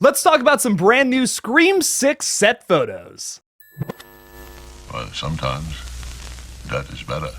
Let's talk about some brand new Scream 6 set photos. Well, sometimes that is better.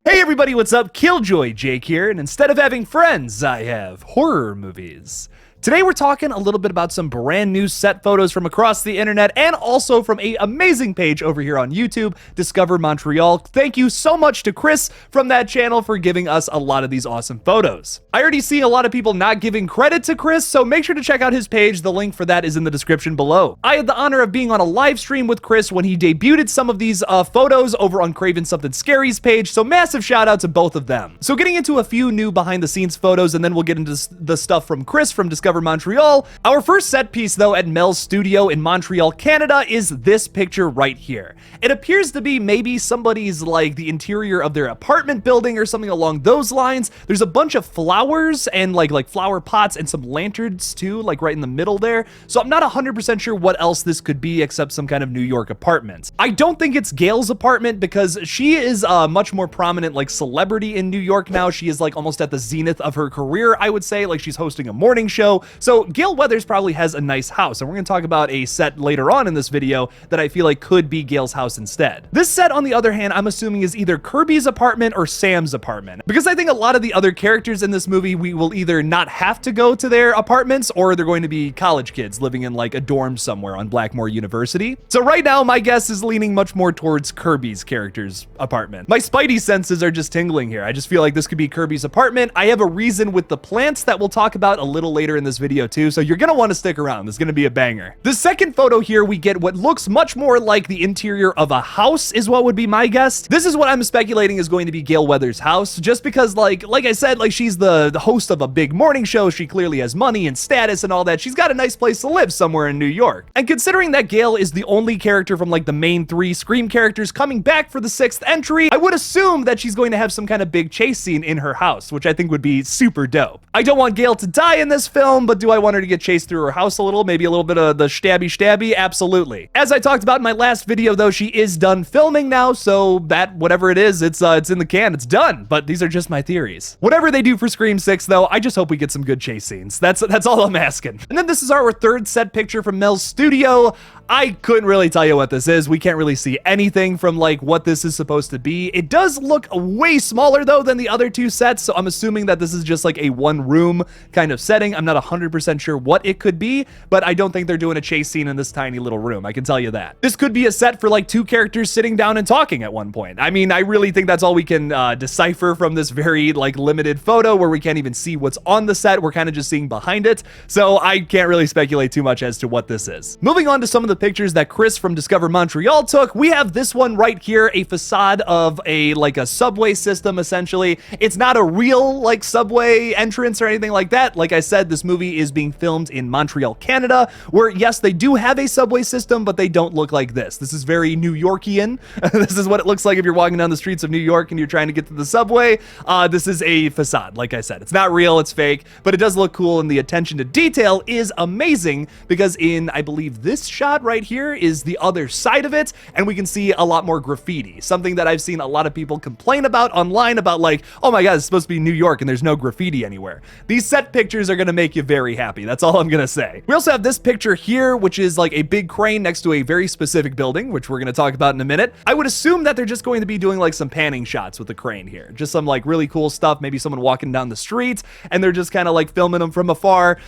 Hey everybody, what's up? KillJoy Jake here, and instead of having friends, I have horror movies. Today we're talking a little bit about some brand new set photos from across the internet and also from an amazing page over here on YouTube, Discover Montreal. Thank you so much to Chris from that channel for giving us a lot of these awesome photos. I already see a lot of people not giving credit to Chris, so make sure to check out his page. The link for that is in the description below. I had the honor of being on a live stream with Chris when he debuted some of these photos over on Craven Something Scary's page, so massive shout out to both of them. So getting into a few new behind the scenes photos, and then we'll get into the stuff from Chris from Discover Montreal. Our first set piece though at Mel's studio in Montreal, Canada is this picture right here. It appears to be maybe somebody's like the interior of their apartment building or something along those lines. There's a bunch of flowers and like flower pots and some lanterns too, like right in the middle there. So I'm not 100% sure what else this could be except some kind of New York apartment. I don't think it's Gail's apartment because she is a much more prominent like celebrity in New York now. She is like almost at the zenith of her career, I would say. Like she's hosting a morning show. So Gail Weathers probably has a nice house, and we're going to talk about a set later on in this video that I feel like could be Gail's house instead. This set, on the other hand, I'm assuming is either Kirbys apartment or Sam's apartment, because I think a lot of the other characters in this movie, we will either not have to go to their apartments or they're going to be college kids living in like a dorm somewhere on Blackmore University. So right now, my guess is leaning much more towards Kirbys' character's apartment. My spidey senses are just tingling here. I just feel like this could be Kirbys' apartment. I have a reason with the plants that we'll talk about a little later in this video too, so you're gonna want to stick around. This is gonna be a banger. The second photo here, we get what looks much more like the interior of a house is what would be my guess. This is what I'm speculating is going to be Gail Weathers' house, just because like I said, like she's the host of a big morning show. She clearly has money and status and all that. She's got a nice place to live somewhere in New York. And considering that Gail is the only character from like the main three Scream characters coming back for the 6th entry, I would assume that she's going to have some kind of big chase scene in her house, which I think would be super dope. I don't want Gail to die in this film, but do I want her to get chased through her house a little? Maybe a little bit of the stabby? Absolutely. As I talked about in my last video though, she is done filming now, so that whatever it is, it's in the can, it's done. But these are just my theories. Whatever they do for Scream 6 though, I just hope we get some good chase scenes. That's all I'm asking. And then this is our third set picture from Mel's studio. I couldn't really tell you what this is. We can't really see anything from like what this is supposed to be. It does look way smaller though than the other two sets, so I'm assuming that this is just like a one room kind of setting. I'm not 100% sure what it could be, but I don't think they're doing a chase scene in this tiny little room. I can tell you that. This could be a set for like two characters sitting down and talking at one point. I mean, I really think that's all we can decipher from this very like limited photo where we can't even see what's on the set. We're kind of just seeing behind it. So I can't really speculate too much as to what this is. Moving on to some of the pictures that Chris from Discover Montreal took, we have this one right here, a facade of a subway system essentially. It's not a real like subway entrance or anything like that. Like I said, this movie is being filmed in Montreal, Canada, where yes, they do have a subway system, but they don't look like this. This is very New Yorkian. This is what it looks like if you're walking down the streets of New York and you're trying to get to the subway. This is a facade. Like I said, it's not real, it's fake, but it does look cool, and the attention to detail is amazing because in, I believe, this shot right here is the other side of it, and we can see a lot more graffiti, something that I've seen a lot of people complain about online about like, oh my god, it's supposed to be New York and there's no graffiti anywhere. These set pictures are gonna make you very happy. That's all I'm gonna say. We also have this picture here, which is like a big crane next to a very specific building, which we're gonna talk about in a minute. I would assume that they're just going to be doing like some panning shots with the crane here, just some like really cool stuff, maybe someone walking down the street and they're just kind of like filming them from afar.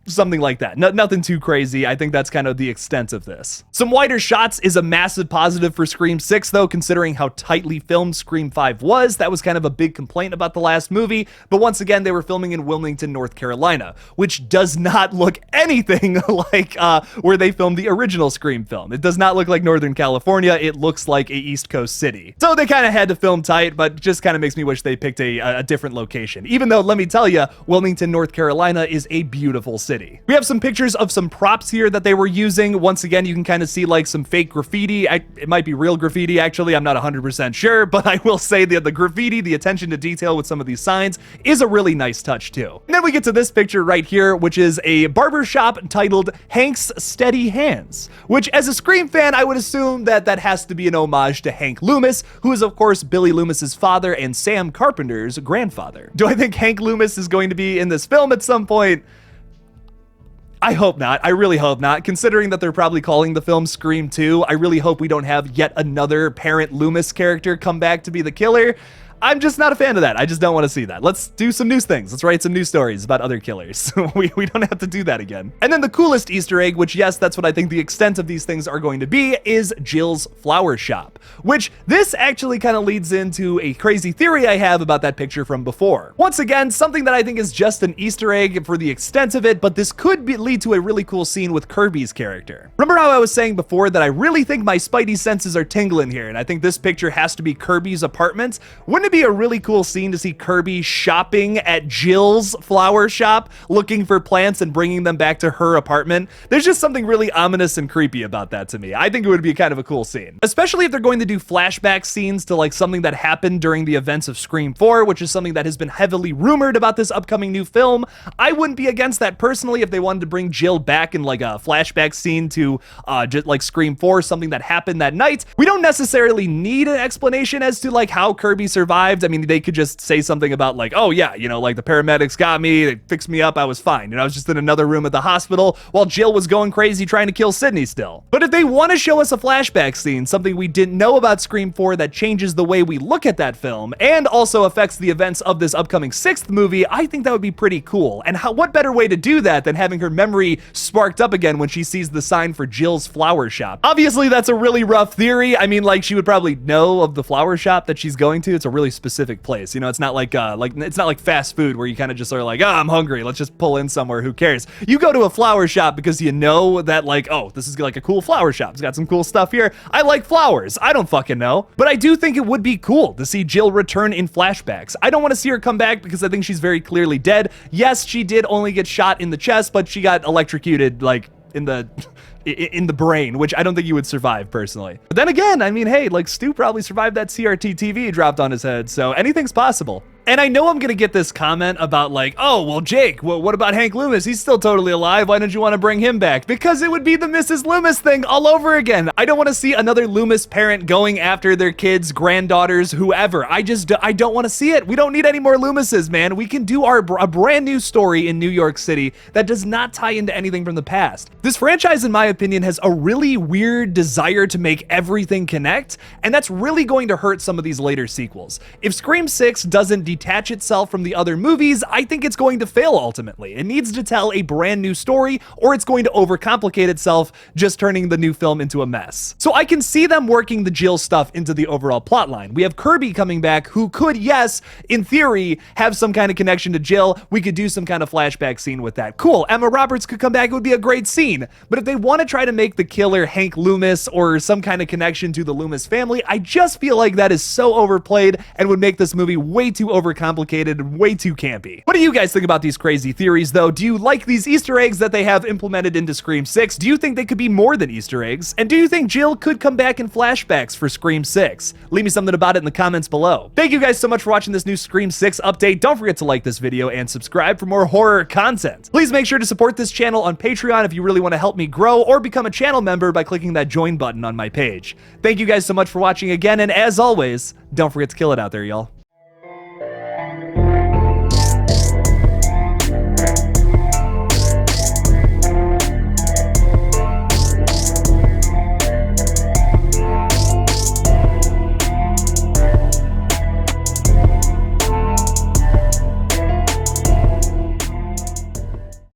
Something like that. Nothing too crazy. I think that's kind of the extent of this. Some wider shots is a massive positive for Scream 6 though, considering how tightly filmed Scream 5 was. That was kind of a big complaint about the last movie, but once again, they were filming in Wilmington, North Carolina, which does not look anything like where they filmed the original Scream film. It does not look like Northern California. It looks like a East Coast city. So they kind of had to film tight, but just kind of makes me wish they picked a different location. Even though, let me tell you, Wilmington, North Carolina is a beautiful city. We have some pictures of some props here that they were using. Once again, you can kind of see like some fake graffiti. It might be real graffiti, actually. I'm not 100% sure, but I will say that the graffiti, the attention to detail with some of these signs is a really nice touch too. And then we get to this picture right here, which is a barber shop titled Hank's Steady Hands, which as a Scream fan, I would assume that that has to be an homage to Hank Loomis, who is of course Billy Loomis's father and Sam Carpenter's grandfather. Do I think Hank Loomis is going to be in this film at some point? I hope not. I really hope not. Considering that they're probably calling the film Scream 2, I really hope we don't have yet another parent Loomis character come back to be the killer. I'm just not a fan of that. I just don't want to see that. Let's do some news things. Let's write some news stories about other killers. we don't have to do that again. And then the coolest Easter egg, which yes, that's what I think the extent of these things are going to be, is Jill's flower shop, which this actually kind of leads into a crazy theory I have about that picture from before. Once again, something that I think is just an Easter egg for the extent of it, but this could lead to a really cool scene with Kirbys' character. Remember how I was saying before that I really think my spidey senses are tingling here, and I think this picture has to be Kirbys' apartment? Wouldn't it be a really cool scene to see Kirby shopping at Jill's flower shop, looking for plants and bringing them back to her apartment? There's just something really ominous and creepy about that to me. I think it would be kind of a cool scene, especially if they're going to do flashback scenes to like something that happened during the events of Scream 4, which is something that has been heavily rumored about this upcoming new film. I wouldn't be against that personally if they wanted to bring Jill back in like a flashback scene to just like Scream 4, something that happened that night. We don't necessarily need an explanation as to like how Kirby survived. I mean, they could just say something about like, oh yeah, you know, like the paramedics got me, they fixed me up, I was fine. You know, I was just in another room at the hospital while Jill was going crazy trying to kill Sydney still. But if they want to show us a flashback scene, something we didn't know about Scream 4 that changes the way we look at that film and also affects the events of this upcoming 6th movie, I think that would be pretty cool. And what better way to do that than having her memory sparked up again when she sees the sign for Jill's flower shop? Obviously, that's a really rough theory. I mean, like, she would probably know of the flower shop that she's going to. It's a really specific place. You know, it's not like it's not like fast food where you kind of just are like, oh, I'm hungry, let's just pull in somewhere, who cares? You go to a flower shop because you know that like, oh, this is like a cool flower shop, it's got some cool stuff here, I like flowers. I don't fucking know, but I do think it would be cool to see Jill return in flashbacks. I don't want to see her come back because I think she's very clearly dead. Yes, she did only get shot in the chest, but she got electrocuted like in the brain, which I don't think you would survive personally. But then again, I mean, hey, like Stu probably survived that CRT TV dropped on his head, so anything's possible. And I know I'm gonna get this comment about like, oh, well, Jake, what about Hank Loomis? He's still totally alive. Why don't you want to bring him back? Because it would be the Mrs. Loomis thing all over again. I don't want to see another Loomis parent going after their kids, granddaughters, whoever. I don't want to see it. We don't need any more Loomises, man. We can do a brand new story in New York City that does not tie into anything from the past. This franchise, in my opinion, has a really weird desire to make everything connect, and that's really going to hurt some of these later sequels. If Scream 6 doesn't detach itself from the other movies, I think it's going to fail ultimately. It needs to tell a brand new story, or it's going to overcomplicate itself, just turning the new film into a mess. So I can see them working the Jill stuff into the overall plotline. We have Kirby coming back, who could, yes, in theory, have some kind of connection to Jill. We could do some kind of flashback scene with that. Cool, Emma Roberts could come back, it would be a great scene. But if they want to try to make the killer Hank Loomis or some kind of connection to the Loomis family, I just feel like that is so overplayed and would make this movie way too overcomplicated and way too campy. What do you guys think about these crazy theories though? Do you like these Easter eggs that they have implemented into Scream 6? Do you think they could be more than Easter eggs? And do you think Jill could come back in flashbacks for Scream 6? Leave me something about it in the comments below. Thank you guys so much for watching this new Scream 6 update. Don't forget to like this video and subscribe for more horror content. Please make sure to support this channel on Patreon if you really want to help me grow, or become a channel member by clicking that join button on my page. Thank you guys so much for watching again, and as always, don't forget to kill it out there, y'all.